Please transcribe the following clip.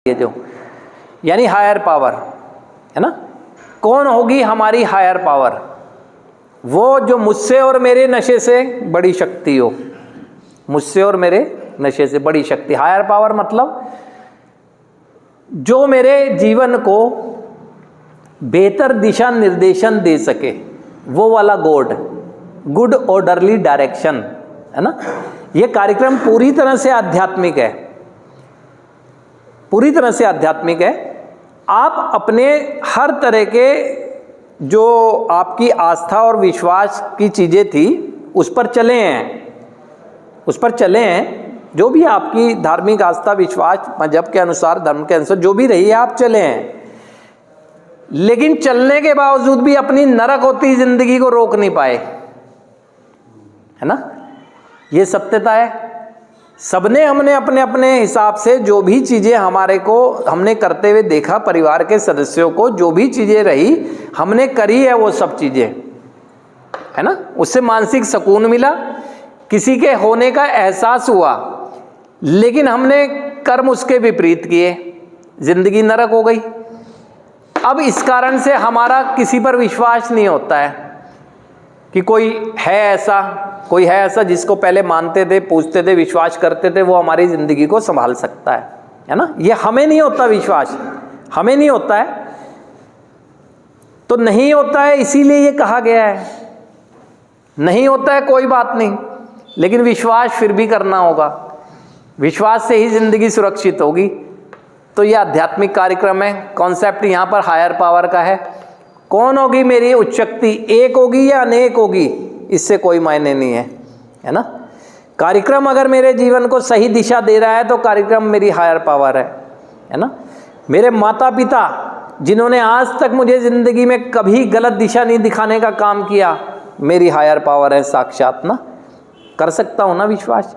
ये जो यानी हायर पावर है ना, कौन होगी हमारी हायर पावर? वो जो मुझसे और मेरे नशे से बड़ी शक्ति हो, मुझसे और मेरे नशे से बड़ी शक्ति। हायर पावर मतलब जो मेरे जीवन को बेहतर दिशा निर्देशन दे सके, वो वाला गॉड, गुड ऑर्डरली डायरेक्शन, है ना। ये कार्यक्रम पूरी तरह से आध्यात्मिक है, पूरी तरह से आध्यात्मिक है। आप अपने हर तरह के जो आपकी आस्था और विश्वास की चीज़ें थी उस पर चले हैं, उस पर चले हैं। जो भी आपकी धार्मिक आस्था विश्वास मजहब के अनुसार, धर्म के अनुसार जो भी रही है, आप चले हैं। लेकिन चलने के बावजूद भी अपनी नरक होती जिंदगी को रोक नहीं पाए, है ना। ये सत्यता है। सबने हमने अपने अपने हिसाब से जो भी चीज़ें हमारे को हमने करते हुए देखा, परिवार के सदस्यों को जो भी चीज़ें रही हमने करी है, वो सब चीज़ें, है ना। उससे मानसिक सुकून मिला, किसी के होने का एहसास हुआ, लेकिन हमने कर्म उसके विपरीत किए, जिंदगी नरक हो गई। अब इस कारण से हमारा किसी पर विश्वास नहीं होता है कि कोई है ऐसा, कोई है ऐसा जिसको पहले मानते थे, पूछते थे, विश्वास करते थे, वो हमारी ज़िंदगी को संभाल सकता है ना। ये हमें नहीं होता विश्वास, हमें नहीं होता है, तो नहीं होता है, इसीलिए ये कहा गया है। नहीं होता है कोई बात नहीं, लेकिन विश्वास फिर भी करना होगा, विश्वास से ही ज़िंदगी सुरक्षित होगी। तो ये आध्यात्मिक कार्यक्रम है। कॉन्सेप्ट यहाँ पर हायर पावर का है। कौन होगी मेरी उच्च शक्ति, एक होगी या अनेक होगी, इससे कोई मायने नहीं है, है ना। कार्यक्रम अगर मेरे जीवन को सही दिशा दे रहा है तो कार्यक्रम मेरी हायर पावर है ना। मेरे माता पिता जिन्होंने आज तक मुझे ज़िंदगी में कभी गलत दिशा नहीं दिखाने का काम किया, मेरी हायर पावर है साक्षात ना। कर सकता हूँ ना विश्वास।